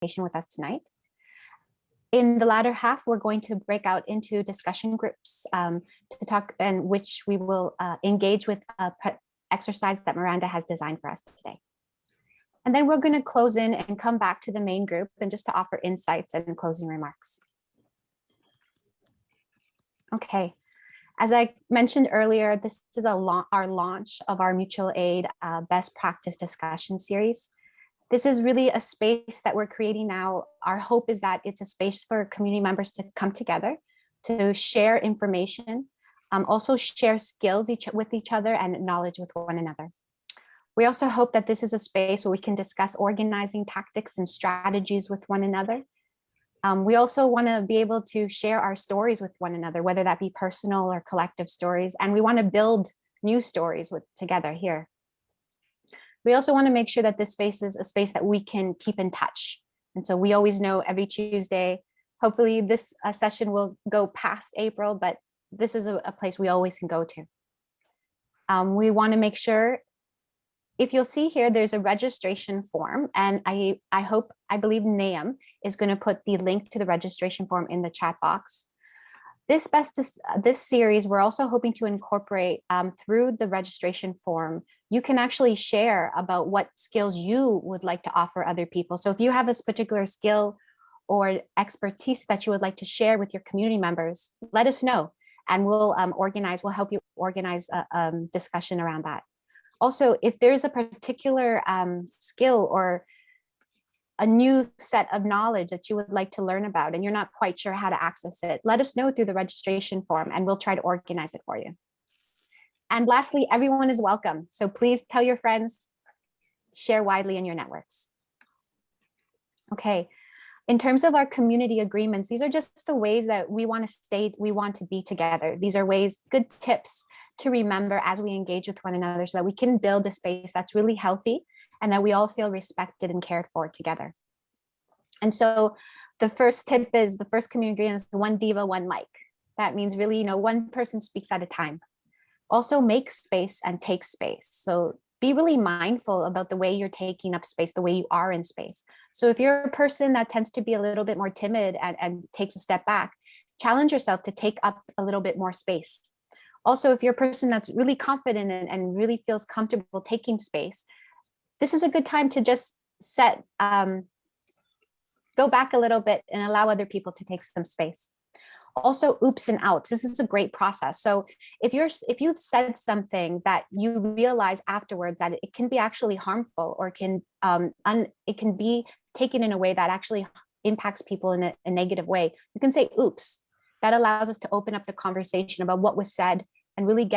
with us tonight. In the latter half, we're going to break out into discussion groups to talk, and which we will engage with a exercise that Miranda has designed for us today. And then we're going to close in and come back to the main group and just to offer insights and closing remarks. Okay, as I mentioned earlier, this is our launch of our mutual aid best practice discussion series. This is really a space that we're creating now. Our hope is that it's a space for community members to come together, to share information, also share skills with each other and knowledge with one another. We also hope that this is a space where we can discuss organizing tactics and strategies with one another. We also want to be able to share our stories with one another, whether that be personal or collective stories, and we want to build new stories together here. We also want to make sure that this space is a space that we can keep in touch. And so we always know every Tuesday, hopefully this session will go past April, but this is a place we always can go to. We want to make sure, if you'll see here, there's a registration form, and I believe NAM is going to put the link to the registration form in the chat box. This series, we're also hoping to incorporate through the registration form. You can actually share about what skills you would like to offer other people. So if you have this particular skill or expertise that you would like to share with your community members, let us know, and we'll help you organize a discussion around that. Also, if there's a particular skill or a new set of knowledge that you would like to learn about and you're not quite sure how to access it, let us know through the registration form and we'll try to organize it for you. And lastly, everyone is welcome. So please tell your friends, share widely in your networks. Okay, in terms of our community agreements, these are just the ways that we want to be together. These are good tips to remember as we engage with one another so that we can build a space that's really healthy and that we all feel respected and cared for together. And so the first tip is, the first community agreement is one diva, one mic. That means really, one person speaks at a time. Also make space and take space. So be really mindful about the way you're taking up space, the way you are in space. So if you're a person that tends to be a little bit more timid and takes a step back, challenge yourself to take up a little bit more space. Also, if you're a person that's really confident and really feels comfortable taking space, this is a good time to just go back a little bit and allow other people to take some space. Also, oops and outs. This is a great process. So if you've said something that you realize afterwards that it can be actually harmful, or it can be taken in a way that actually impacts people in a negative way, you can say oops. That allows us to open up the conversation about what was said and really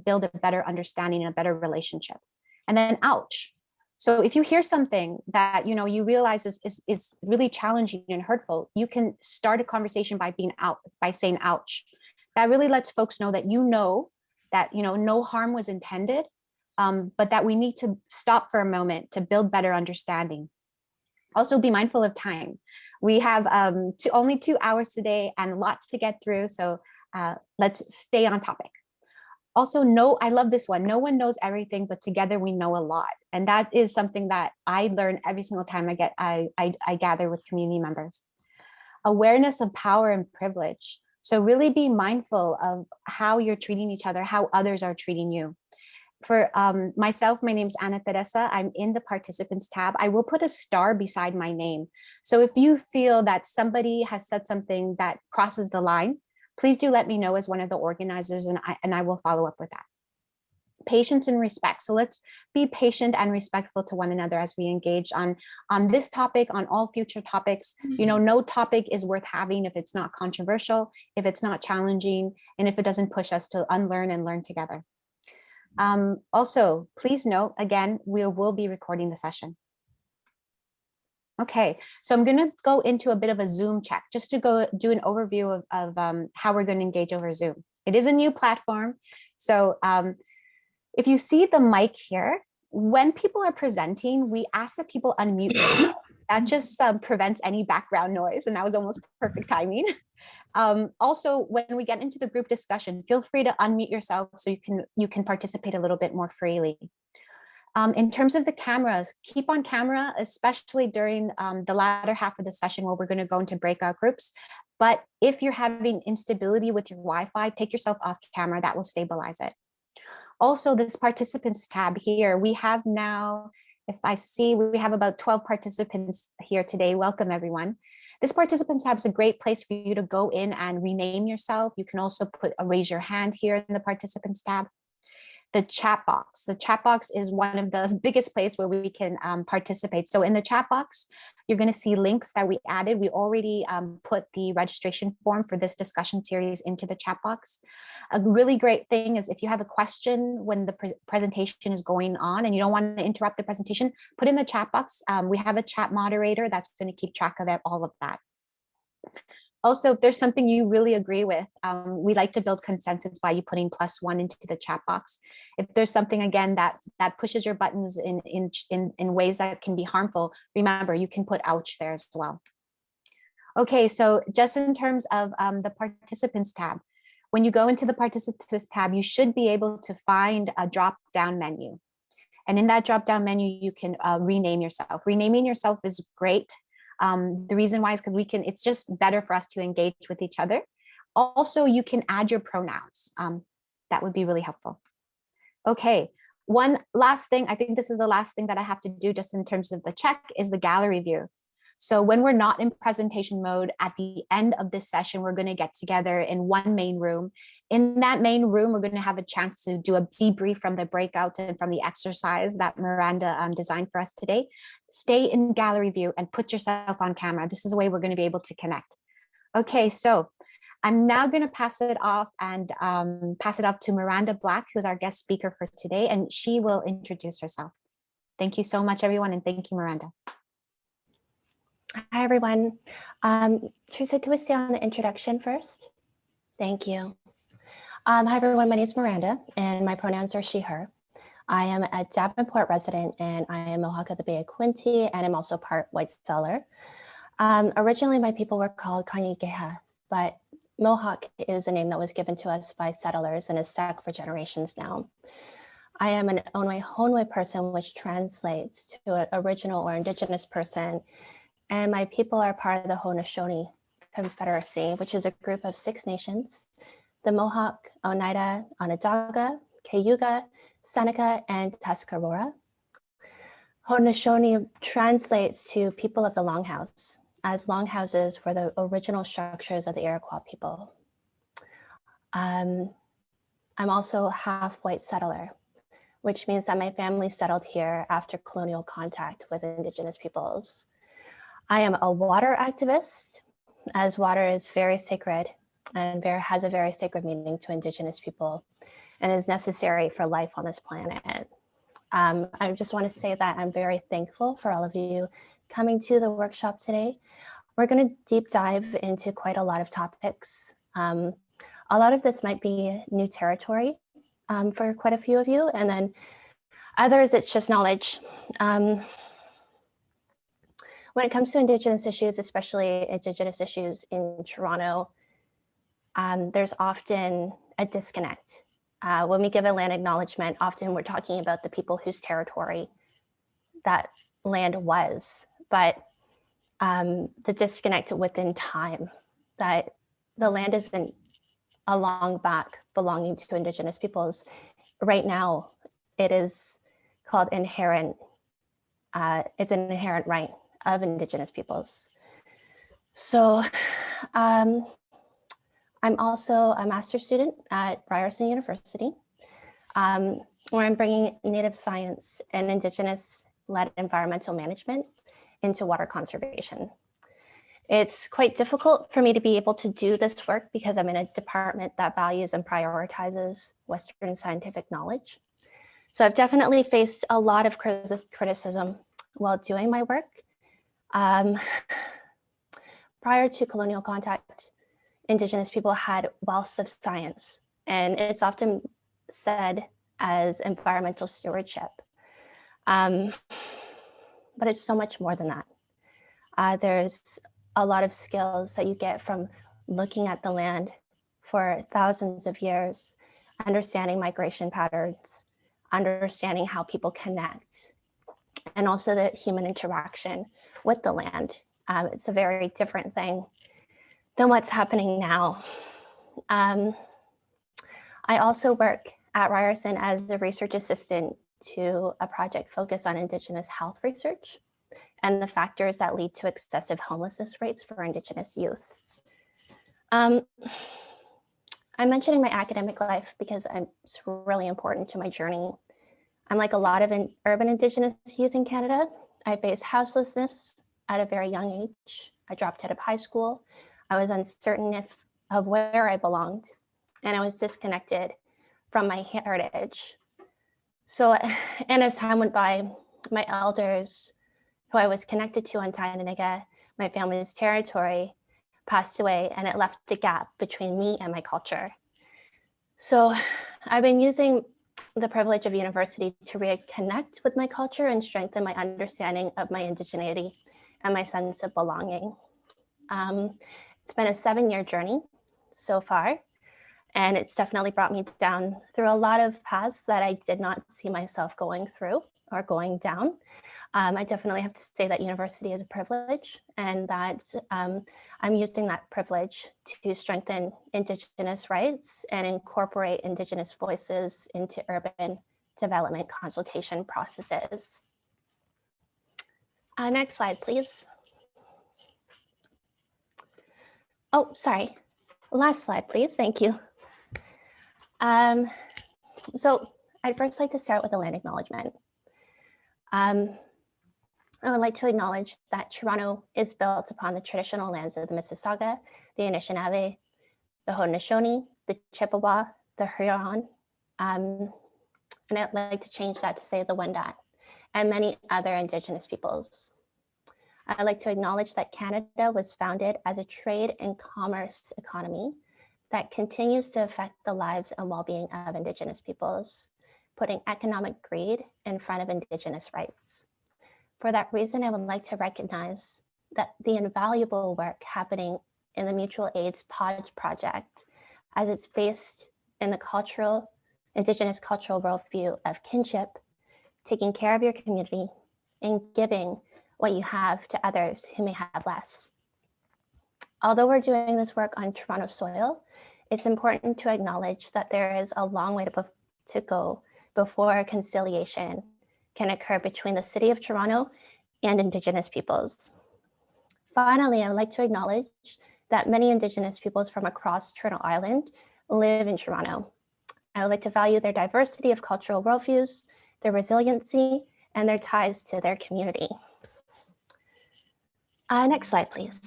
build a better understanding and a better relationship. And then ouch. So if you hear something that you realize is really challenging and hurtful, you can start a conversation by saying ouch. That really lets folks know that that no harm was intended, but that we need to stop for a moment to build better understanding. Also be mindful of time. We have only 2 hours today and lots to get through, so let's stay on topic. Also, I love this one. No one knows everything, but together we know a lot. And that is something that I learn every single time I gather with community members. Awareness of power and privilege. So really be mindful of how you're treating each other, how others are treating you. For myself, my name's Ana Teresa. I'm in the participants tab. I will put a star beside my name. So if you feel that somebody has said something that crosses the line, please do let me know as one of the organizers, and I will follow up with that. Patience and respect. So let's be patient and respectful to one another as we engage on this topic, on all future topics. No topic is worth having if it's not controversial, if it's not challenging, and if it doesn't push us to unlearn and learn together. Also, please note, again, we will be recording the session. Okay, so I'm going to go into a bit of a Zoom check just to go do an overview of how we're going to engage over Zoom. It is a new platform. So if you see the mic here, when people are presenting, we ask that people unmute themselves. That just prevents any background noise, and that was almost perfect timing. Also, when we get into the group discussion, feel free to unmute yourself so you can participate a little bit more freely. In terms of the cameras, keep on camera, especially during the latter half of the session where we're going to go into breakout groups. But if you're having instability with your Wi-Fi, take yourself off camera. That will stabilize it. Also, this participants tab here, we have now, if I see, we have about 12 participants here today. Welcome, everyone. This participants tab is a great place for you to go in and rename yourself. You can also put a raise your hand here in the participants tab. The chat box. The chat box is one of the biggest places where we can participate. So in the chat box, you're going to see links that we added. We already put the registration form for this discussion series into the chat box. A really great thing is if you have a question when the presentation is going on and you don't want to interrupt the presentation, put in the chat box. We have a chat moderator that's going to keep track of that, all of that. Also, if there's something you really agree with, we like to build consensus by you putting +1 into the chat box. If there's something, again, that pushes your buttons in ways that can be harmful, remember, you can put ouch there as well. Okay, so just in terms of the participants tab, when you go into the participants tab, you should be able to find a drop-down menu. And in that drop-down menu, you can rename yourself. Renaming yourself is great. The reason why is because it's just better for us to engage with each other. Also, you can add your pronouns. That would be really helpful. Okay, one last thing, I think this is the last thing that I have to do just in terms of the check is the gallery view. So when we're not in presentation mode, at the end of this session, we're going to get together in one main room. In that main room, we're going to have a chance to do a debrief from the breakout and from the exercise that Miranda designed for us today. Stay in gallery view and put yourself on camera. This is the way we're going to be able to connect. Okay, so I'm now going to pass it off to Miranda Black, who's our guest speaker for today, and she will introduce herself. Thank you so much, everyone, and thank you, Miranda. Hi, everyone. Teresa, can we stay on the introduction first? Thank you. Hi, everyone. My name is Miranda, and my pronouns are she, her. I am a Davenport resident, and I am Mohawk of the Bay of Quinte, and I'm also part White Settler. Originally, my people were called Kanyigeha, but Mohawk is a name that was given to us by settlers and is stuck for generations now. I am an Onwe person, which translates to an original or indigenous person, and my people are part of the Haudenosaunee Confederacy, which is a group of 6 nations: the Mohawk, Oneida, Onondaga, Cayuga, Seneca, and Tuscarora. Haudenosaunee translates to people of the Longhouse, as longhouses were the original structures of the Iroquois people. I'm also half white settler, which means that my family settled here after colonial contact with Indigenous peoples. I am a water activist, as water is very sacred and has a very sacred meaning to Indigenous people and is necessary for life on this planet. I just want to say that I'm very thankful for all of you coming to the workshop today. We're going to deep dive into quite a lot of topics. A lot of this might be new territory for quite a few of you, and then others, it's just knowledge. When it comes to Indigenous issues, especially Indigenous issues in Toronto, there's often a disconnect. When we give a land acknowledgement, often we're talking about the people whose territory that land was, but the disconnect within time, that the land isn't a long back belonging to Indigenous peoples. Right now, it is called inherent, it's an inherent right of Indigenous peoples. So I'm also a master's student at Ryerson University, where I'm bringing Native science and Indigenous-led environmental management into water conservation. It's quite difficult for me to be able to do this work because I'm in a department that values and prioritizes Western scientific knowledge. So I've definitely faced a lot of criticism while doing my work. Prior to colonial contact, Indigenous people had wealths of science, and it's often said as environmental stewardship. But it's so much more than that. There's a lot of skills that you get from looking at the land for thousands of years, understanding migration patterns, understanding how people connect, and also the human interaction with the land. It's a very different thing than what's happening now. I also work at Ryerson as a research assistant to a project focused on Indigenous health research and the factors that lead to excessive homelessness rates for Indigenous youth. I'm mentioning my academic life because it's really important to my journey. I'm like a lot of urban Indigenous youth in Canada. I faced houselessness at a very young age. I dropped out of high school. I was uncertain of where I belonged, and I was disconnected from my heritage. So, and as time went by, my elders, who I was connected to on Tyendinaga, my family's territory, passed away, and it left a gap between me and my culture. So I've been using the privilege of university to reconnect with my culture and strengthen my understanding of my indigeneity and my sense of belonging. It's been a 7-year journey so far, and it's definitely brought me down through a lot of paths that I did not see myself going through or going down. I definitely have to say that university is a privilege, and that I'm using that privilege to strengthen Indigenous rights and incorporate Indigenous voices into urban development consultation processes. Next slide, please. Oh, sorry. Last slide, please. Thank you. So I'd first like to start with a land acknowledgement. I would like to acknowledge that Toronto is built upon the traditional lands of the Mississauga, the Anishinaabe, the Haudenosaunee, the Chippewa, the Huron, and I'd like to change that to say the Wendat, and many other Indigenous peoples. I'd like to acknowledge that Canada was founded as a trade and commerce economy that continues to affect the lives and well-being of Indigenous peoples, putting economic greed in front of Indigenous rights. For that reason, I would like to recognize that the invaluable work happening in the Mutual Aid's Pods project, as it's based in the Indigenous cultural worldview of kinship, taking care of your community, and giving what you have to others who may have less. Although we're doing this work on Toronto soil, it's important to acknowledge that there is a long way to go before conciliation can occur between the City of Toronto and Indigenous peoples. Finally, I would like to acknowledge that many Indigenous peoples from across Turtle Island live in Toronto. I would like to value their diversity of cultural worldviews, their resiliency, and their ties to their community. Next slide, please.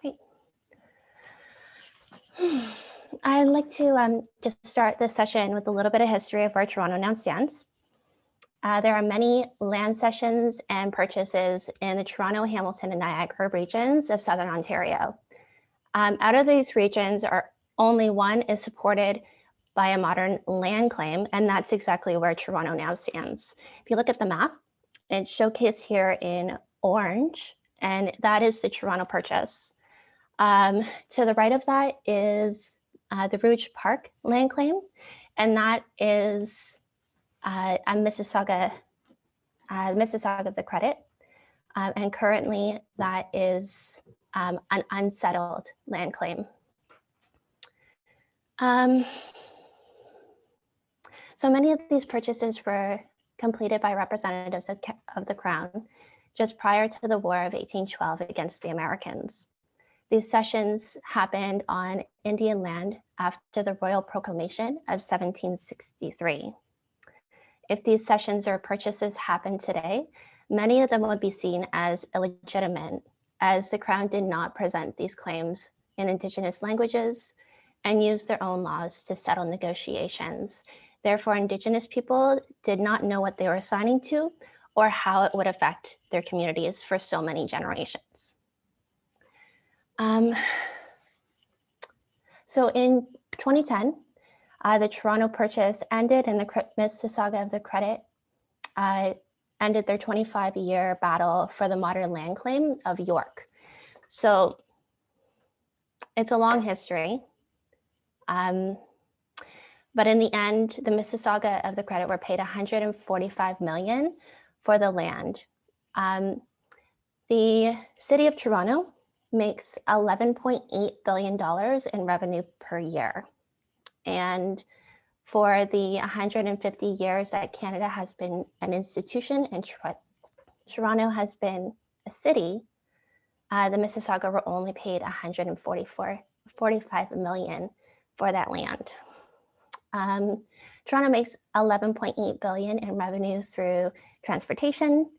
Great. I'd like to just start this session with a little bit of history of where Toronto now stands. There are many land cessions and purchases in the Toronto, Hamilton, and Niagara regions of Southern Ontario. Out of these regions, only one is supported by a modern land claim, and that's exactly where Toronto now stands. If you look at the map, it's showcased here in orange, and that is the Toronto purchase. To the right of that is the Rouge Park land claim, and that is a Mississauga of the Credit, and currently that is an unsettled land claim. So many of these purchases were completed by representatives of the Crown just prior to the War of 1812 against the Americans. These cessions happened on Indian land after the Royal Proclamation of 1763. If these cessions or purchases happen today, many of them would be seen as illegitimate, as the Crown did not present these claims in Indigenous languages and used their own laws to settle negotiations. Therefore, Indigenous people did not know what they were signing to or how it would affect their communities for so many generations. So in 2010, the Toronto purchase ended and the Mississauga of the Credit ended their 25-year battle for the modern land claim of York. So it's a long history. But in the end, the Mississauga of the Credit were paid $145 million for the land. The city of Toronto makes $11.8 billion in revenue per year. And for the 150 years that Canada has been an institution and Toronto has been a city, the Mississauga were only paid $145 million for that land. Toronto makes $11.8 billion in revenue through transportation.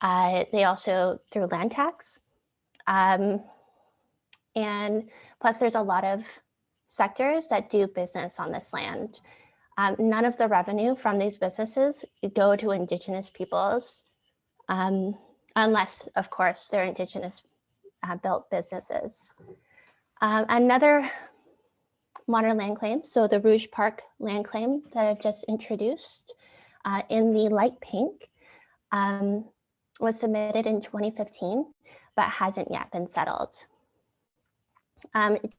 They also through land tax. And plus there's a lot of sectors that do business on this land. None of the revenue from these businesses go to Indigenous peoples, unless, of course, they're Indigenous built businesses. Another modern land claim, so the Rouge Park land claim that I've just introduced in the light pink, was submitted in 2015, but hasn't yet been settled.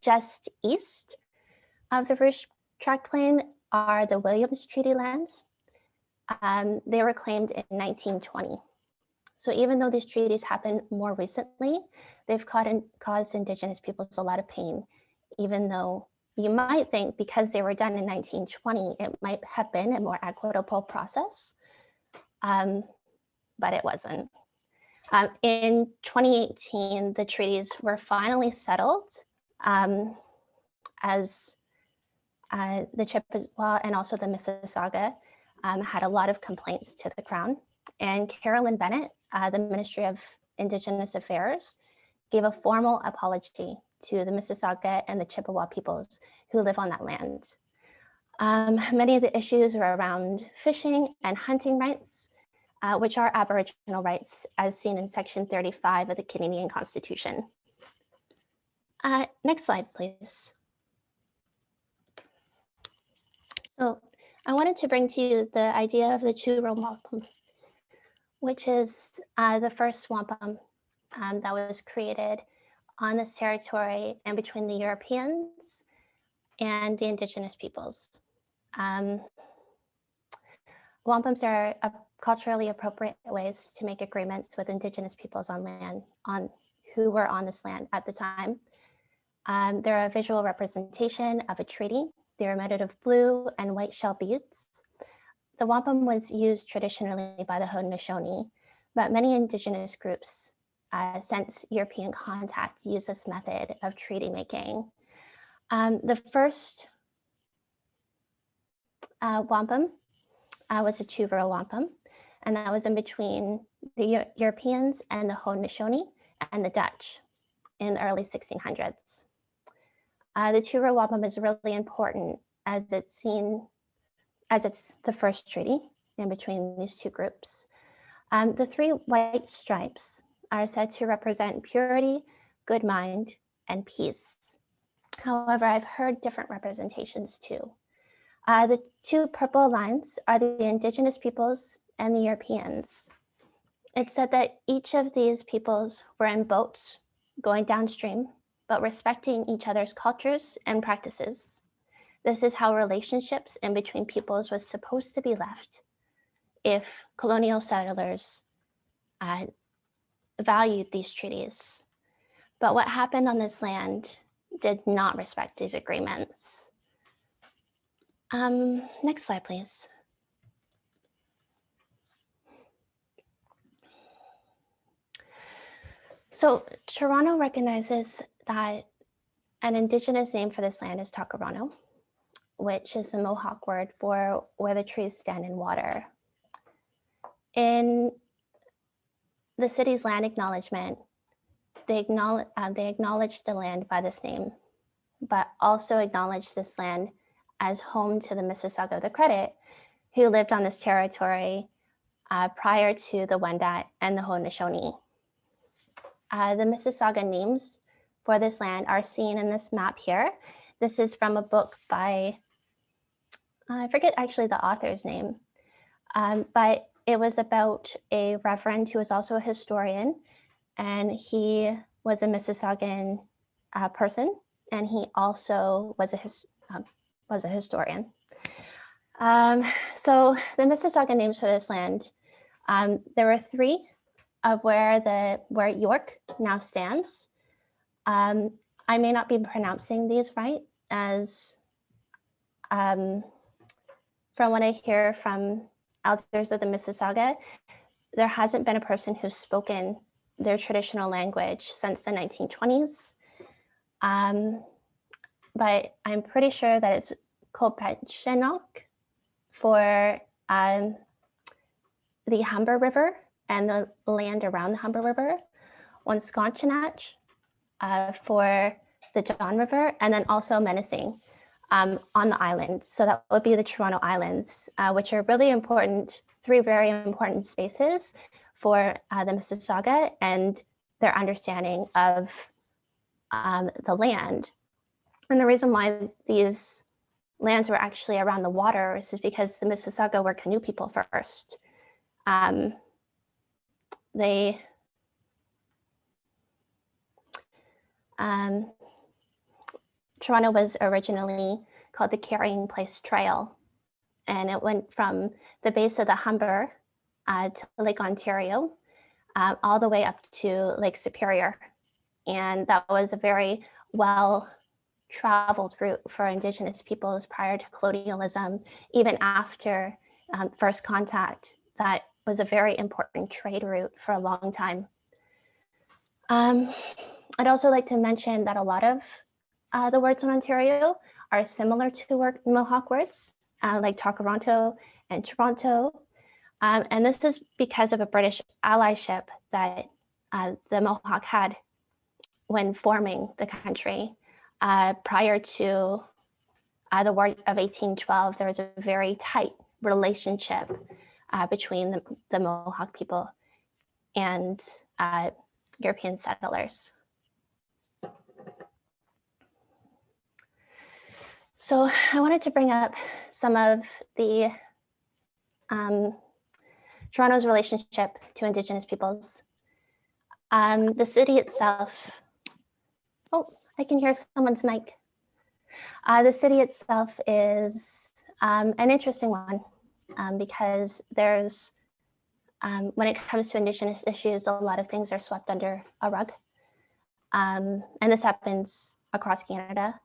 Just east of the Rouge Tract claim are the Williams Treaty lands. They were claimed in 1920. So even though these treaties happened more recently, they've caused Indigenous peoples a lot of pain, even though you might think because they were done in 1920, it might have been a more equitable process, but it wasn't. In 2018, the treaties were finally settled as the Chippewa and also the Mississauga had a lot of complaints to the Crown. And Carolyn Bennett, the Ministry of Indigenous Affairs, gave a formal apology to the Mississauga and the Chippewa peoples who live on that land. Many of the issues are around fishing and hunting rights, which are Aboriginal rights as seen in Section 35 of the Canadian Constitution. Next slide, please. So I wanted to bring to you the idea of the two-row wampum, which is the first wampum that was created on this territory and between the Europeans and the Indigenous peoples. Wampums are culturally appropriate ways to make agreements with Indigenous peoples on land, who were on this land at the time. They're a visual representation of a treaty. They're made of blue and white shell beads. The wampum was used traditionally by the Haudenosaunee, but many Indigenous groups since European contact use this method of treaty making. The first wampum was a two-row wampum, and that was in between the Europeans and the Haudenosaunee and the Dutch in the early 1600s. The two-row wampum is really important as it's the first treaty in between these two groups. The three white stripes are said to represent purity, good mind, and peace. However, I've heard different representations too. The two purple lines are the Indigenous peoples and the Europeans. It's said that each of these peoples were in boats going downstream, but respecting each other's cultures and practices. This is how relationships in between peoples was supposed to be left if colonial settlers valued these treaties. But what happened on this land did not respect these agreements. Next slide, please. So Toronto recognizes that an Indigenous name for this land is Takarano, which is a Mohawk word for where the trees stand in water. In the city's land acknowledgement, they acknowledge the land by this name, but also acknowledge this land as home to the Mississauga of the Credit, who lived on this territory prior to the Wendat and the Haudenosaunee. The Mississauga names for this land are seen in this map here. This is from a book by, I forget actually the author's name, but it was about a reverend who was also a historian, and he was a Mississaugan person, and he also was a historian. So the Mississauga names for this land, there were three of where York now stands. I may not be pronouncing these right, as from what I hear from elders of the Mississauga, there hasn't been a person who's spoken their traditional language since the 1920s. But I'm pretty sure that it's Kopechenok for the Humber River and the land around the Humber River, Onsconchonach for the John River, and then also Menacing on the island. So that would be the Toronto Islands, which are really important, three very important spaces for the Mississauga and their understanding of the land. And the reason why these lands were actually around the waters is because the Mississauga were canoe people first. Toronto was originally called the Carrying Place Trail, and it went from the base of the Humber to Lake Ontario, all the way up to Lake Superior. And that was a very well-traveled route for Indigenous peoples prior to colonialism. Even after first contact, that was a very important trade route for a long time. I'd also like to mention that a lot of the words in Ontario are similar to Mohawk words, like Takaranto and Toronto. And this is because of a British allyship that the Mohawk had when forming the country. Prior to the War of 1812, there was a very tight relationship between the Mohawk people and European settlers. So I wanted to bring up some of the Toronto's relationship to Indigenous peoples. The city itself, oh, I can hear someone's mic. The city itself is an interesting one because there's, when it comes to Indigenous issues, a lot of things are swept under a rug. And this happens across Canada.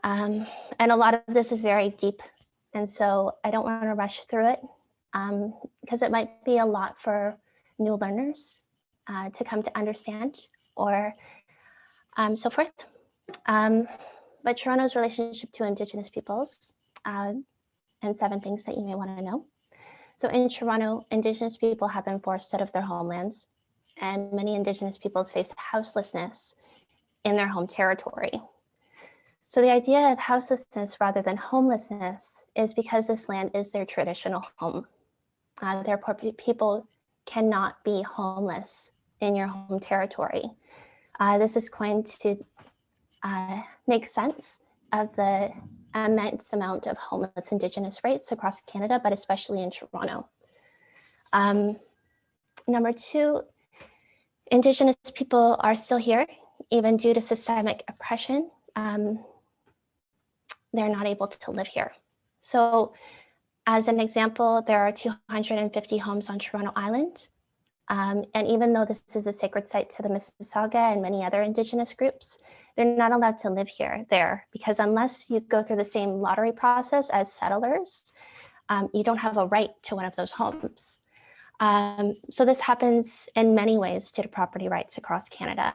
And a lot of this is very deep. And so I don't want to rush through it because it might be a lot for new learners to come to understand or so forth. But Toronto's relationship to Indigenous peoples and 7 things that you may want to know. So in Toronto, Indigenous people have been forced out of their homelands, and many Indigenous peoples face houselessness in their home territory. So the idea of houselessness rather than homelessness is because this land is their traditional home. Therefore, people cannot be homeless in your home territory. This is going to make sense of the immense amount of homeless Indigenous rates across Canada, but especially in Toronto. Number 2, Indigenous people are still here, even due to systemic oppression. They're not able to live here. So as an example, there are 250 homes on Toronto Island. And even though this is a sacred site to the Mississauga and many other Indigenous groups, they're not allowed to live there, because unless you go through the same lottery process as settlers, you don't have a right to one of those homes. So this happens in many ways due to property rights across Canada.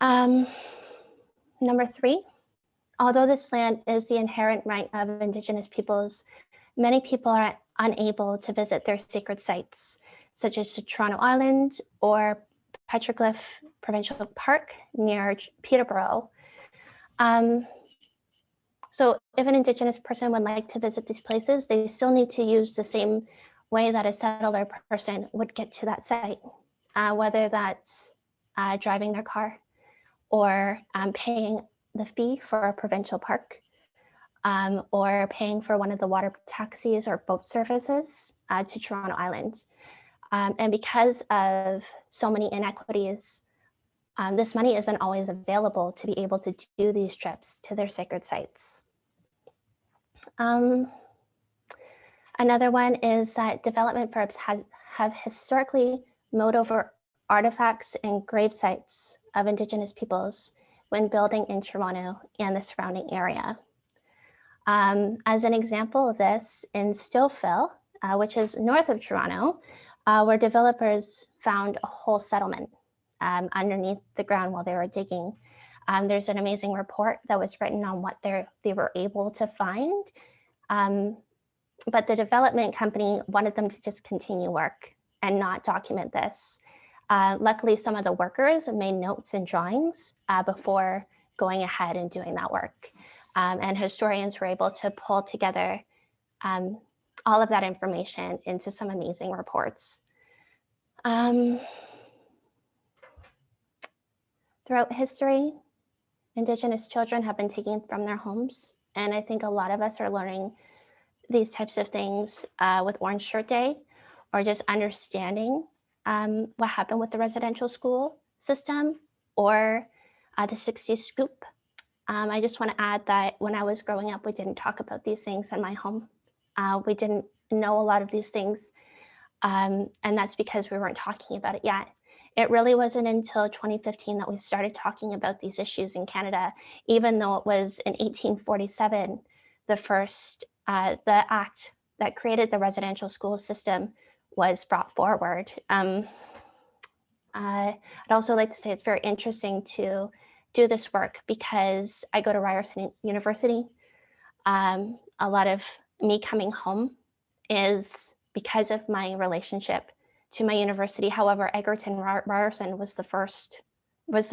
Number 3, although this land is the inherent right of Indigenous peoples, many people are unable to visit their sacred sites, such as Toronto Island or Petroglyph Provincial Park near Peterborough. So if an Indigenous person would like to visit these places, they still need to use the same way that a settler person would get to that site, whether that's driving their car or paying the fee for a provincial park, or paying for one of the water taxis or boat services to Toronto Island. And because of so many inequities, this money isn't always available to be able to do these trips to their sacred sites. Another one is that development verbs have historically mowed over artifacts and grave sites of Indigenous peoples when building in Toronto and the surrounding area. As an example of this, in Stillville, which is north of Toronto, where developers found a whole settlement underneath the ground while they were digging. There's an amazing report that was written on what they were able to find. But the development company wanted them to just continue work and not document this. Luckily, some of the workers made notes and drawings before going ahead and doing that work. And historians were able to pull together all of that information into some amazing reports. Throughout history, Indigenous children have been taken from their homes. And I think a lot of us are learning these types of things with Orange Shirt Day, or just understanding what happened with the residential school system or the 60s scoop. I just want to add that when I was growing up, we didn't talk about these things in my home. We didn't know a lot of these things, and that's because we weren't talking about it yet. It really wasn't until 2015 that we started talking about these issues in Canada, even though it was in 1847, the act that created the residential school system was brought forward. I'd also like to say it's very interesting to do this work because I go to Ryerson University. A lot of me coming home is because of my relationship to my university. However, Egerton Ryerson was the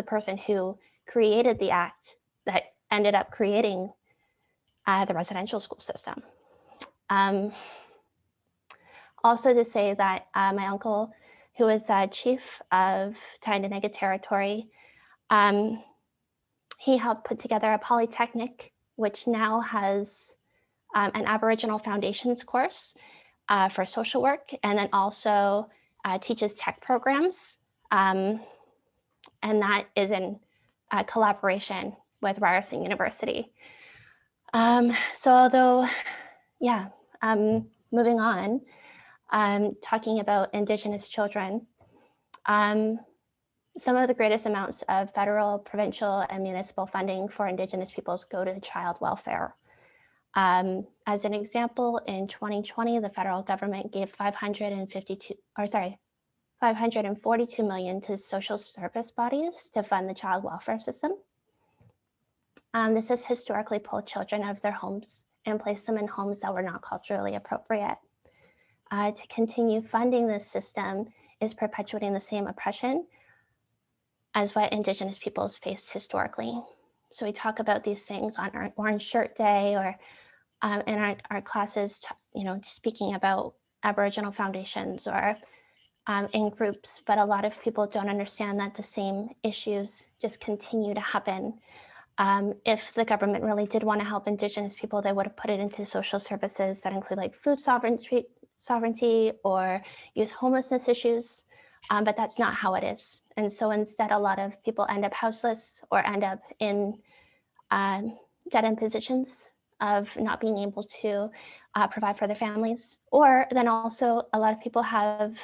person who created the act that ended up creating the residential school system. Also to say that my uncle, who is chief of Tyendinaga Territory, he helped put together a polytechnic, which now has an Aboriginal Foundations course for social work, and then also teaches tech programs. And that is in collaboration with Ryerson University. So although, yeah, moving on, talking about Indigenous children, some of the greatest amounts of federal, provincial, and municipal funding for Indigenous peoples go to child welfare. As an example, in 2020, the federal government gave $542 million to social service bodies to fund the child welfare system. This has historically pulled children out of their homes and placed them in homes that were not culturally appropriate. To continue funding this system is perpetuating the same oppression as what Indigenous peoples faced historically. So we talk about these things on our Orange Shirt Day, or in our classes, speaking about Aboriginal foundations, or in groups, but a lot of people don't understand that the same issues just continue to happen. If the government really did want to help Indigenous people, they would have put it into social services that include like food sovereignty or youth homelessness issues, but that's not how it is. And so instead, a lot of people end up houseless or end up in dead-end positions of not being able to provide for their families. Or then also a lot of people have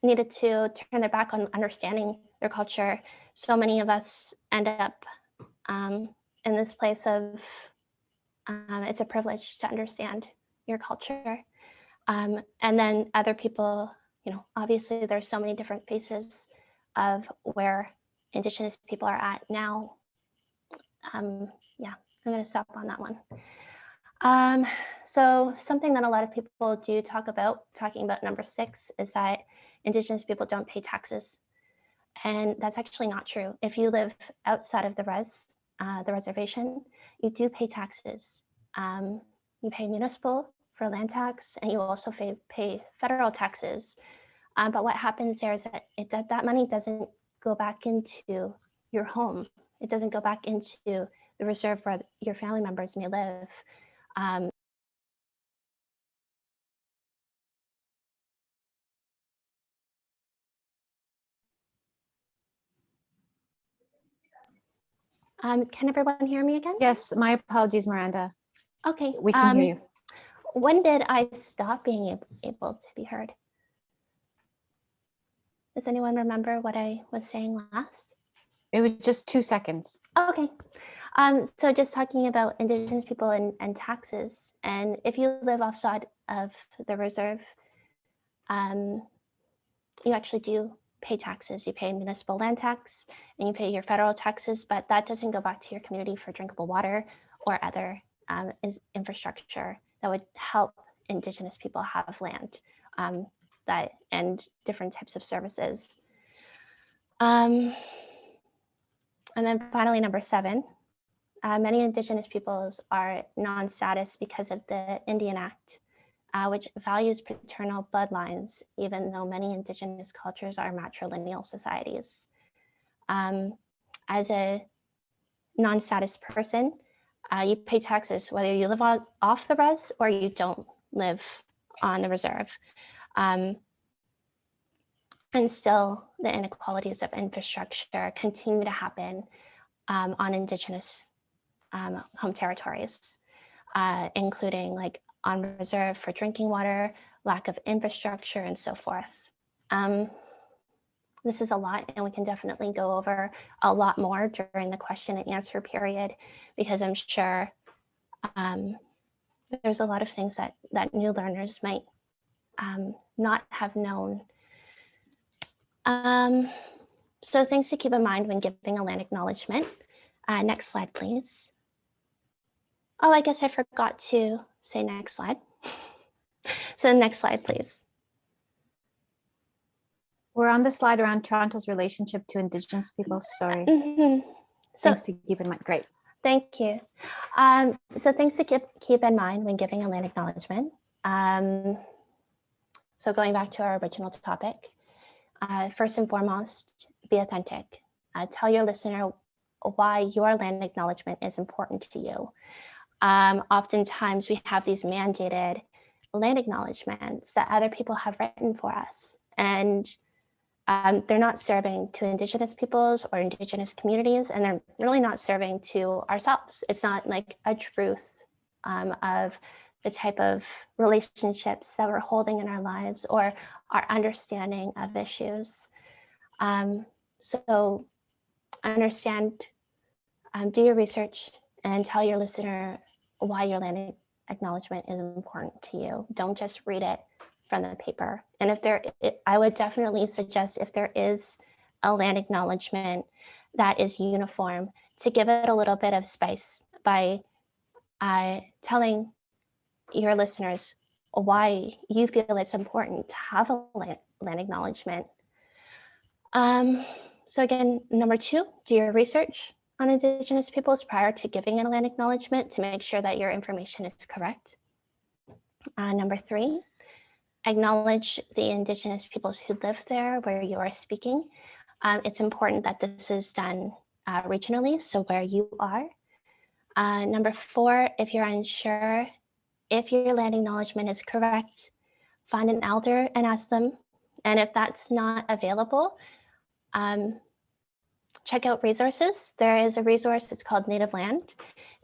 needed to turn their back on understanding their culture. So many of us end up in this place of it's a privilege to understand your culture. And then other people, obviously there's so many different faces of where Indigenous people are at now. Yeah, I'm going to stop on that one. So something that a lot of people do talking about number 6, is that Indigenous people don't pay taxes. And that's actually not true. If you live outside of the reservation, you do pay taxes. You pay municipal for land tax, and you also pay federal taxes. But what happens there is that that money doesn't go back into your home. It doesn't go back into the reserve where your family members may live. Can everyone hear me again? Yes, my apologies, Miranda. Okay. We can hear you. When did I stop being able to be heard? Does anyone remember what I was saying last? It was just 2 seconds. Okay. So just talking about Indigenous people and taxes. And if you live outside of the reserve, you actually do pay taxes. You pay municipal land tax and you pay your federal taxes, but that doesn't go back to your community for drinkable water or other infrastructure that would help Indigenous people have land that and different types of services. And then finally, number 7, many Indigenous peoples are non-status because of the Indian Act, which values paternal bloodlines, even though many Indigenous cultures are matrilineal societies. As a non-status person, you pay taxes whether you live off the res or you don't live on the reserve. And still, the inequalities of infrastructure continue to happen on Indigenous home territories, including like on reserve for drinking water, lack of infrastructure, and so forth. This is a lot, and we can definitely go over a lot more during the question and answer period, because I'm sure there's a lot of things that new learners might not have known. So things to keep in mind when giving a land acknowledgement. Next slide, please. Oh, I guess I forgot to say next slide. So next slide, please. We're on the slide around Toronto's relationship to Indigenous people. Sorry. Things to keep in mind. Great. Thank you. So things to keep in mind when giving a land acknowledgement. So going back to our original topic, first and foremost, be authentic. Tell your listener why your land acknowledgement is important to you. Oftentimes we have these mandated land acknowledgements that other people have written for us, and they're not serving to Indigenous peoples or Indigenous communities, and they're really not serving to ourselves. It's not like a truth of the type of relationships that we're holding in our lives or our understanding of issues. So understand, do your research and tell your listener why your land acknowledgement is important to you. Don't just read it from the paper. And I would definitely suggest if there is a land acknowledgement that is uniform, to give it a little bit of spice by telling your listeners why you feel it's important to have a land acknowledgement. So again, number 2, do your research on Indigenous peoples prior to giving a land acknowledgement to make sure that your information is correct. Number 3, acknowledge the Indigenous peoples who live there where you are speaking. It's important that this is done regionally, so where you are. Number 4, if you're unsure if your land acknowledgement is correct, find an elder and ask them. And if that's not available, check out resources. There is a resource, it's called Native Land.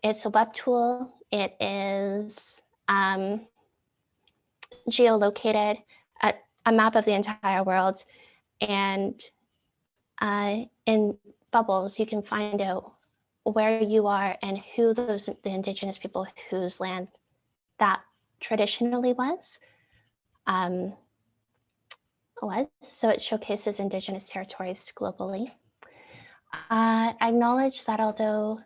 It's a web tool. It is geolocated at a map of the entire world. And in bubbles, you can find out where you are and who the Indigenous people whose land that traditionally was. So it showcases Indigenous territories globally. Acknowledge that although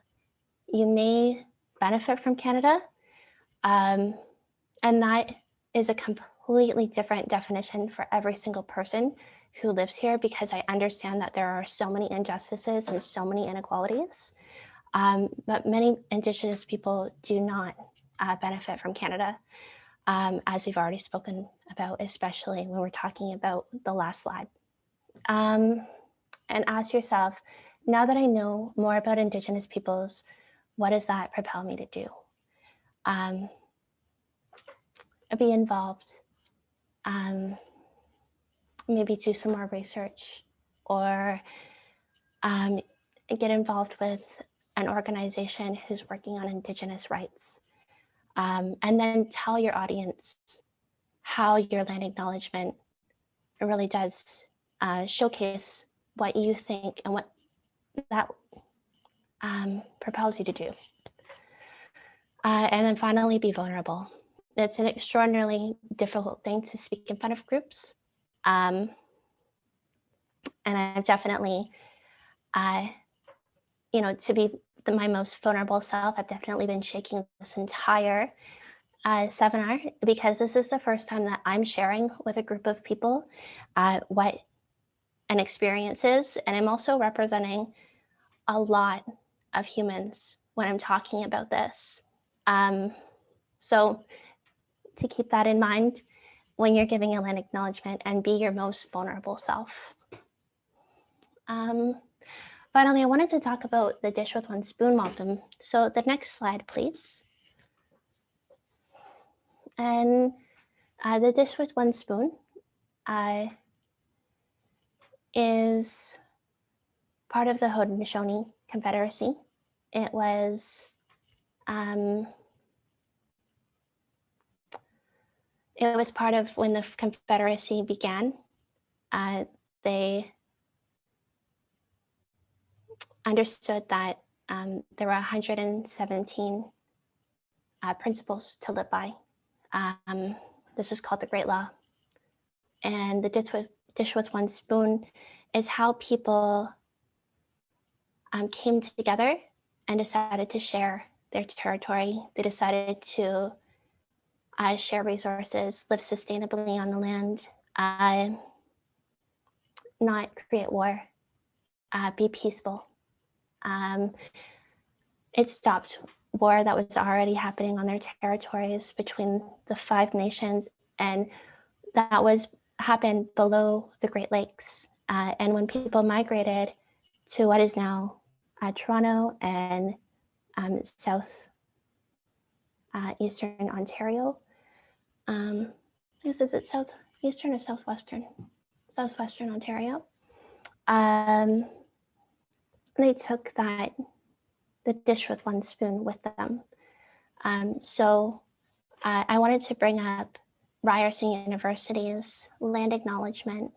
you may benefit from Canada, and that is a completely different definition for every single person who lives here, because I understand that there are so many injustices and so many inequalities, but many Indigenous people do not benefit from Canada, as we've already spoken about, especially when we're talking about the last slide. And ask yourself, now that I know more about Indigenous peoples, what does that propel me to do? Be involved, maybe do some more research, or get involved with an organization who's working on Indigenous rights. And then tell your audience how your land acknowledgement really does showcase what you think and what that propels you to do. And then finally, be vulnerable. It's an extraordinarily difficult thing to speak in front of groups. And I've definitely, to be my most vulnerable self, I've definitely been shaking this entire seminar, because this is the first time that I'm sharing with a group of people what an experience is. And I'm also representing a lot of humans when I'm talking about this. So to keep that in mind when you're giving a land acknowledgement, and be your most vulnerable self. Finally, I wanted to talk about the dish with one spoon wampum. So the next slide, please. And the dish with one spoon is part of the Haudenosaunee Confederacy. It was part of when the Confederacy began. They understood that there were 117 principles to live by. This is called the Great Law. And the dish with one spoon is how people came together and decided to share their territory. They decided to share resources, live sustainably on the land, not create war, be peaceful. It stopped war that was already happening on their territories between the 5 nations, and that happened below the Great Lakes. And when people migrated to what is now Toronto and southeastern Ontario, is it southeastern or southwestern? Southwestern Ontario. They took the dish with one spoon with them. So I wanted to bring up Ryerson University's land acknowledgement,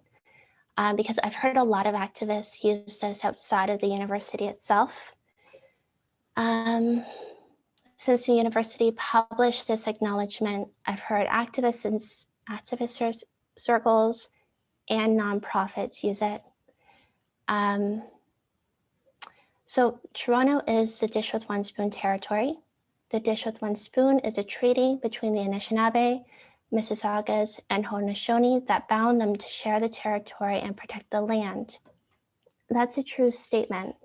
because I've heard a lot of activists use this outside of the university itself. Since the university published this acknowledgement, I've heard activist circles and nonprofits use it. So Toronto is the dish with one spoon territory. The dish with one spoon is a treaty between the Anishinaabe, Mississaugas, and Haudenosaunee that bound them to share the territory and protect the land. That's a true statement.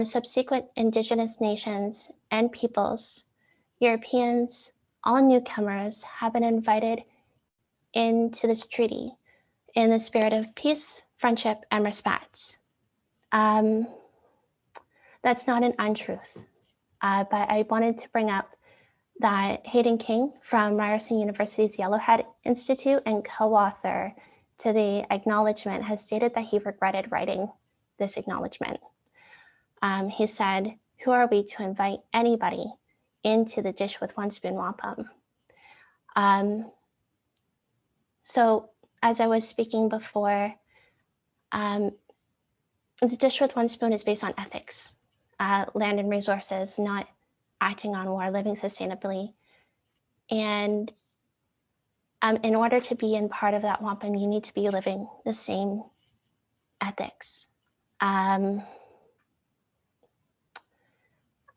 Subsequent Indigenous nations and peoples, Europeans, all newcomers have been invited into this treaty in the spirit of peace, friendship, and respect. That's not an untruth, but I wanted to bring up that Hayden King from Ryerson University's Yellowhead Institute and co-author to the acknowledgement has stated that he regretted writing this acknowledgement. He said, "Who are we to invite anybody into the dish with one spoon wampum?" So as I was speaking before, the dish with one spoon is based on ethics, land and resources, not acting on war, living sustainably. And in order to be in part of that wampum, you need to be living the same ethics.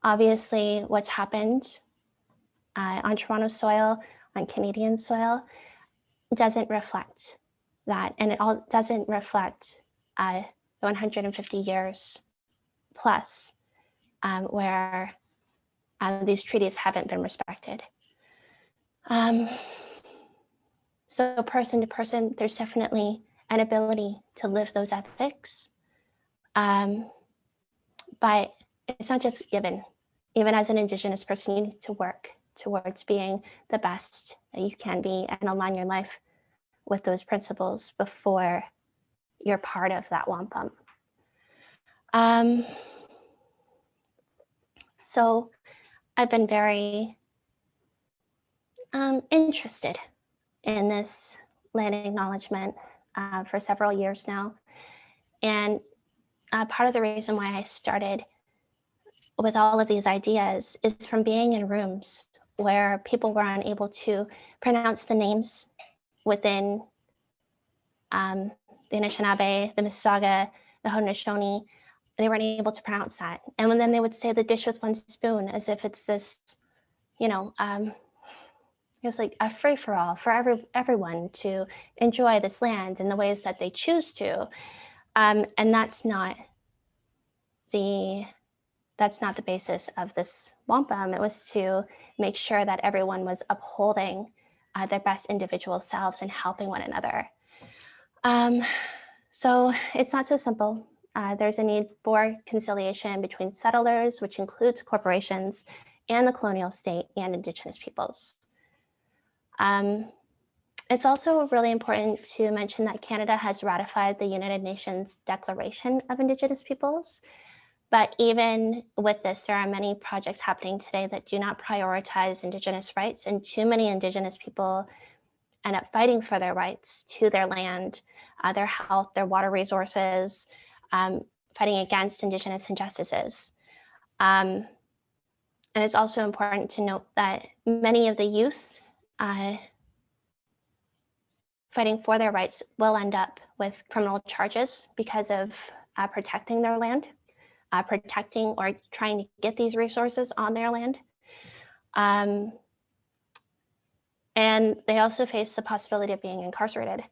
Obviously, what's happened on Toronto soil, on Canadian soil, doesn't reflect that, and it all doesn't reflect 150 years plus where these treaties haven't been respected. So person to person, there's definitely an ability to live those ethics, but it's not just given. Even as an Indigenous person, you need to work towards being the best that you can be and align your life with those principles before you're part of that wampum. So I've been very interested in this land acknowledgement for several years now. And part of the reason why I started with all of these ideas is from being in rooms where people were unable to pronounce the names within the Anishinaabe, the Mississauga, the Haudenosaunee. They weren't able to pronounce that. And then they would say the dish with one spoon as if it's this, it was like a free-for-all for everyone to enjoy this land in the ways that they choose to. And that's not the basis of this wampum. It was to make sure that everyone was upholding their best individual selves and helping one another. So it's not so simple. There's a need for conciliation between settlers, which includes corporations, and the colonial state and Indigenous peoples. It's also really important to mention that Canada has ratified the United Nations Declaration of Indigenous Peoples. But even with this, there are many projects happening today that do not prioritize Indigenous rights, and too many Indigenous people end up fighting for their rights to their land, their health, their water resources, fighting against Indigenous injustices. And it's also important to note that many of the youth fighting for their rights will end up with criminal charges because of protecting their land, protecting or trying to get these resources on their land. And they also face the possibility of being incarcerated.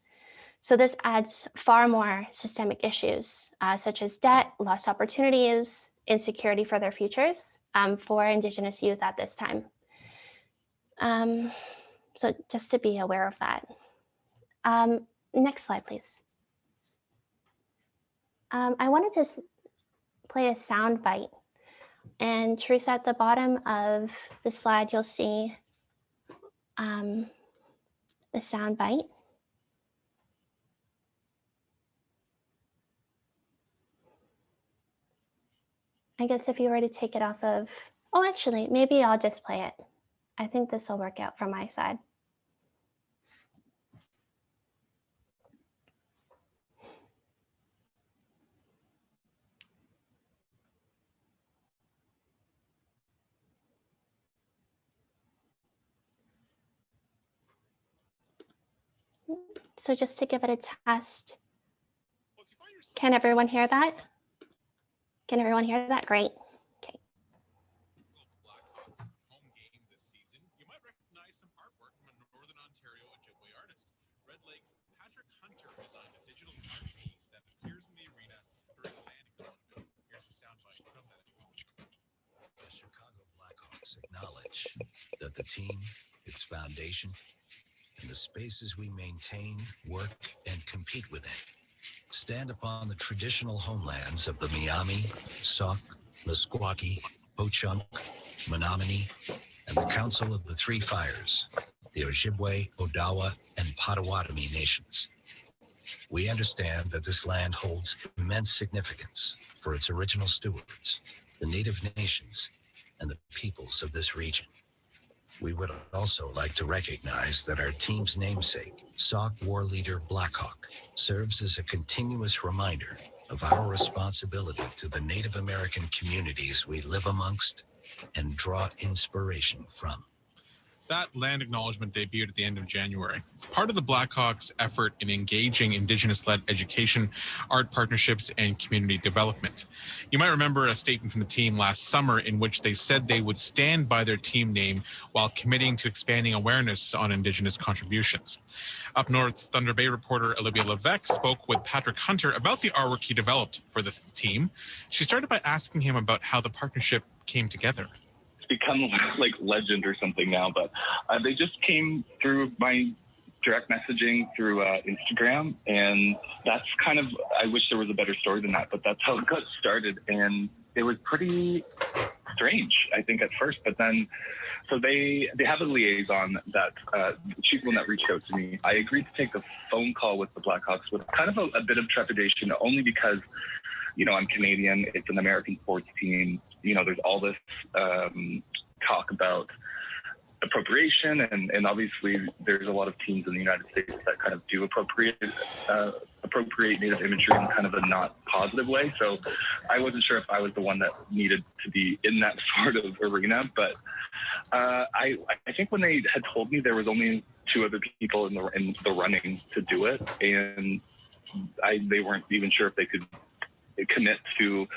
So this adds far more systemic issues, such as debt, lost opportunities, insecurity for their futures for Indigenous youth at this time. So just to be aware of that. Next slide, please. I wanted to play a sound bite. And Teresa, at the bottom of the slide, you'll see the sound bite. I guess if you were to take it off of, oh, actually, maybe I'll just play it. I think this will work out from my side. So just to give it a test, can everyone hear that? Can everyone hear that? Great. Okay. Blackhawks home game this season, you might recognize some artwork from a Northern Ontario Ojibwe artist. Red Lake's Patrick Hunter designed a digital art piece that appears in the arena during land acknowledgements. Here's a soundbite from that acknowledgement. The Chicago Blackhawks acknowledge that the team, its foundation, and the spaces we maintain, work, and compete within stand upon the traditional homelands of the Miami, Sauk, Meskwaki, Ho-Chunk, Menominee, and the Council of the Three Fires, the Ojibwe, Odawa, and Potawatomi nations. We understand that this land holds immense significance for its original stewards, the Native nations, and the peoples of this region. We would also like to recognize that our team's namesake, Sauk War Leader Blackhawk, serves as a continuous reminder of our responsibility to the Native American communities we live amongst and draw inspiration from. That land acknowledgement debuted at the end of January. It's part of the Blackhawks' effort in engaging Indigenous-led education, art partnerships, and community development. You might remember a statement from the team last summer in which they said they would stand by their team name while committing to expanding awareness on Indigenous contributions. Up north, Thunder Bay reporter Olivia Levesque spoke with Patrick Hunter about the artwork he developed for the team. She started by asking him about how the partnership came together. Become like legend or something now, but they just came through my direct messaging through Instagram, and that's kind of, I wish there was a better story than that, but that's how it got started. And it was pretty strange, I think, at first, but then so they have a liaison that she's the one that reached out to me. I agreed to take a phone call with the Blackhawks with kind of a bit of trepidation, only because, you know, I'm Canadian, it's an American sports team. You know, there's all this talk about appropriation, and obviously there's a lot of teams in the United States that kind of do appropriate Native imagery in kind of a not positive way. So I wasn't sure if I was the one that needed to be in that sort of arena, but I think when they had told me there was only 2 other people in the running to do it, and they weren't even sure if they could commit to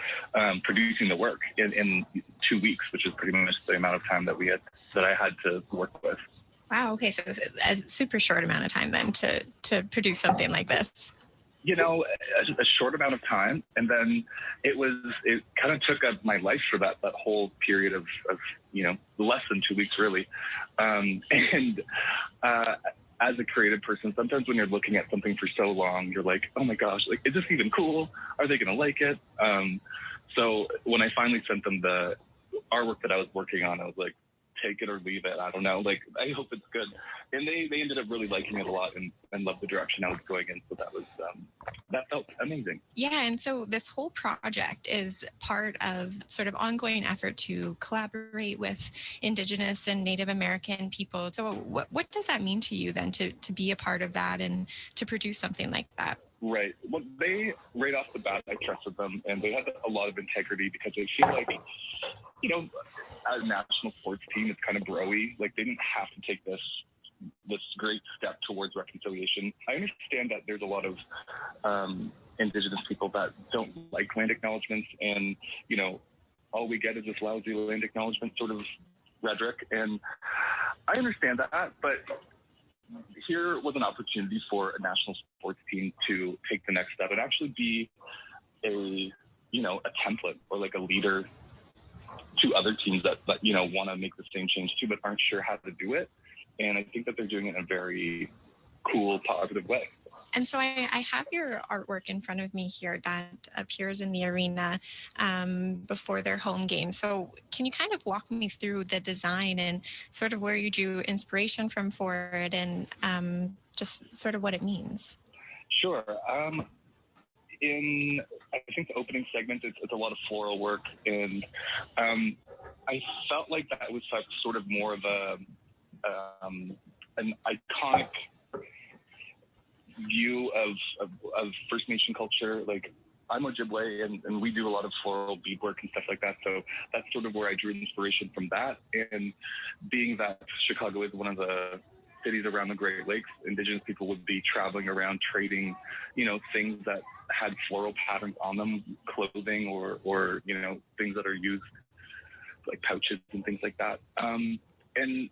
producing the work in 2 weeks, which is pretty much the amount of time that I had to work with. Wow. Okay. So it's a super short amount of time then to produce something like this. You know, a short amount of time, and then it kind of took up my life for that whole period of less than 2 weeks really, as a creative person, sometimes when you're looking at something for so long, you're like, oh my gosh, like, is this even cool? Are they going to like it? So when I finally sent them the artwork that I was working on, I was like, take it or leave it. I don't know. Like, I hope it's good. And they ended up really liking it a lot and loved the direction I was going in. So that felt amazing. Yeah. And so this whole project is part of sort of ongoing effort to collaborate with Indigenous and Native American people. So what does that mean to you then to be a part of that and to produce something like that? Right. Well, right off the bat, I trusted them, and they had a lot of integrity, because I feel like, as a national sports team, it's kind of bro-y. Like, they didn't have to take this great step towards reconciliation. I understand that there's a lot of Indigenous people that don't like land acknowledgements, and, all we get is this lousy land acknowledgement sort of rhetoric. And I understand that, but here was an opportunity for a national sports team to take the next step and actually be a template or like a leader to other teams that want to make the same change too, but aren't sure how to do it. And I think that they're doing it in a very cool, positive way. And so I have your artwork in front of me here that appears in the arena before their home game. So can you kind of walk me through the design and sort of where you drew inspiration from for it, and just sort of what it means? Sure. In, I think, the opening segment, it's a lot of floral work, and I felt like that was sort of more of an iconic view of First Nation culture. Like, I'm Ojibwe, and we do a lot of floral beadwork and stuff like that. So that's sort of where I drew inspiration from that. And being that Chicago is one of the cities around the Great Lakes, Indigenous people would be traveling around trading, things that had floral patterns on them, clothing or things that are used like pouches and things like that. And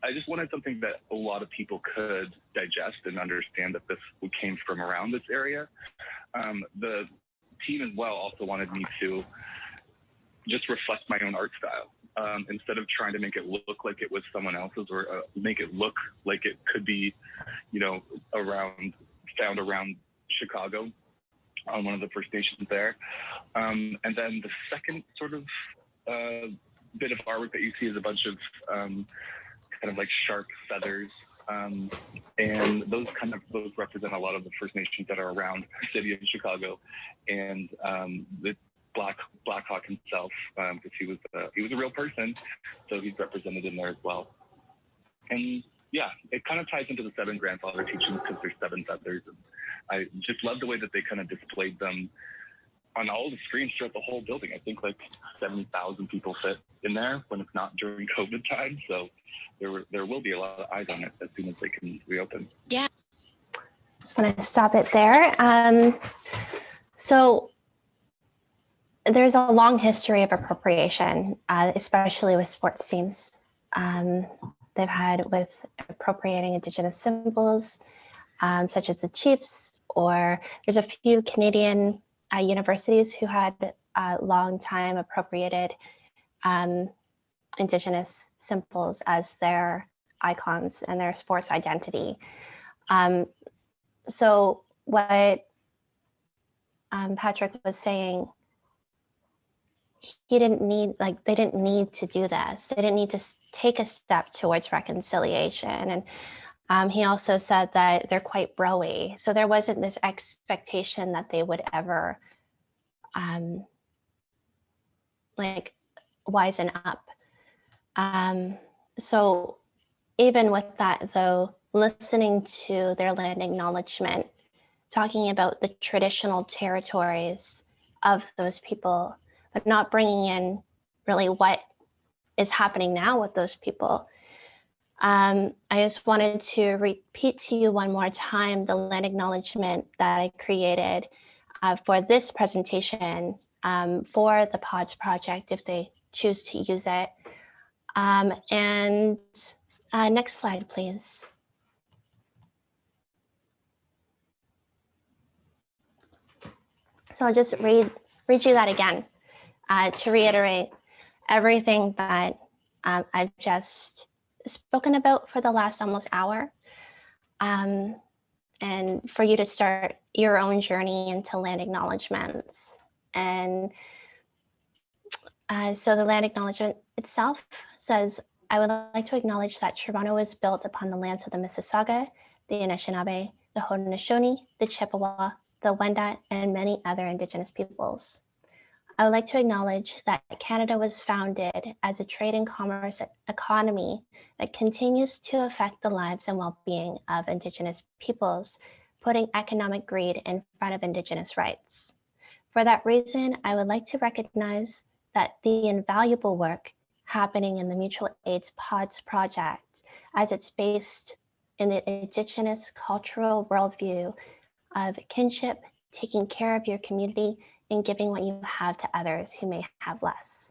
I just wanted something that a lot of people could digest and understand that this came from around this area. The team as well also wanted me to just reflect my own art style. Instead of trying to make it look like it was someone else's, or make it look like it could be, found around Chicago on one of the First Nations there. And then the second sort of bit of artwork that you see is a bunch of kind of like shark feathers, and those represent a lot of the First Nations that are around the city of Chicago, and the Black Hawk himself, because he was a real person, so he's represented in there as well. And yeah, it kind of ties into the 7 grandfather teachings, because there's 7 feathers, and I just love the way that they kind of displayed them on all the screens throughout the whole building. I think like 70,000 people fit in there when it's not during COVID time. So there will be a lot of eyes on it as soon as they can reopen. Yeah. Just want to stop it there. So there's a long history of appropriation, especially with sports teams. They've had with appropriating Indigenous symbols, such as the Chiefs, or there's a few Canadian universities who had a long time appropriated Indigenous symbols as their icons and their sports identity. So what Patrick was saying, they didn't need to do this. They didn't need to take a step towards reconciliation. And he also said that they're quite bro-y. So there wasn't this expectation that they would ever wisen up. So even with that though, listening to their land acknowledgement, talking about the traditional territories of those people, but not bringing in really what is happening now with those people. I just wanted to repeat to you one more time the land acknowledgement that I created for this presentation for the PODS project if they choose to use it. Next slide, please. So I'll just read you that again to reiterate everything that I've just spoken about for the last almost hour, and for you to start your own journey into land acknowledgements. And so the land acknowledgement itself says, I would like to acknowledge that Toronto was built upon the lands of the Mississauga, the Anishinaabe, the Haudenosaunee, the Chippewa, the Wendat, and many other Indigenous peoples. I would like to acknowledge that Canada was founded as a trade and commerce economy that continues to affect the lives and well-being of Indigenous peoples, putting economic greed in front of Indigenous rights. For that reason, I would like to recognize that the invaluable work happening in the Mutual Aid's PODS project, as it's based in the Indigenous cultural worldview of kinship, taking care of your community, and giving what you have to others who may have less.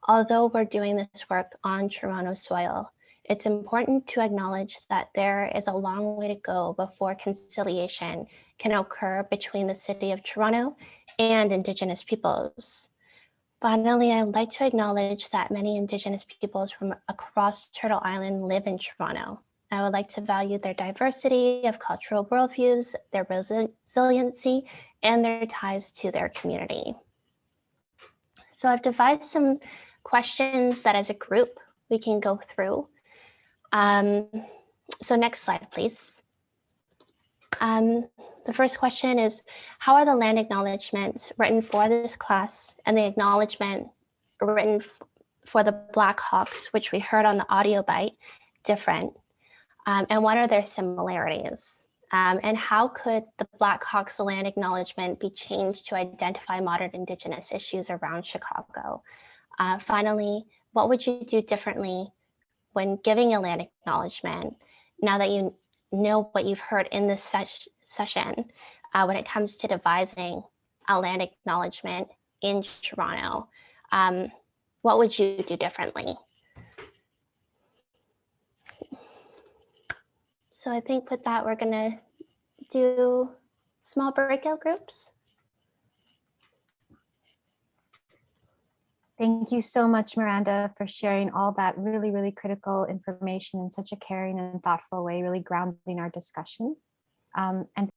Although we're doing this work on Toronto soil, it's important to acknowledge that there is a long way to go before conciliation can occur between the City of Toronto and Indigenous peoples. Finally, I'd like to acknowledge that many Indigenous peoples from across Turtle Island live in Toronto. I would like to value their diversity of cultural worldviews, their resiliency, and their ties to their community. So I've devised some questions that as a group we can go through. So next slide, please. The first question is, how are the land acknowledgements written for this class and the acknowledgement written for the Blackhawks, which we heard on the audio bite, different? And what are their similarities? And how could the Blackhawks land acknowledgement be changed to identify modern Indigenous issues around Chicago? Finally, what would you do differently when giving a land acknowledgement, now that you know what you've heard in this session, when it comes to devising a land acknowledgement in Toronto? What would you do differently? So I think with that, we're gonna do small breakout groups. Thank you so much, Miranda, for sharing all that really, really critical information in such a caring and thoughtful way, really grounding our discussion. And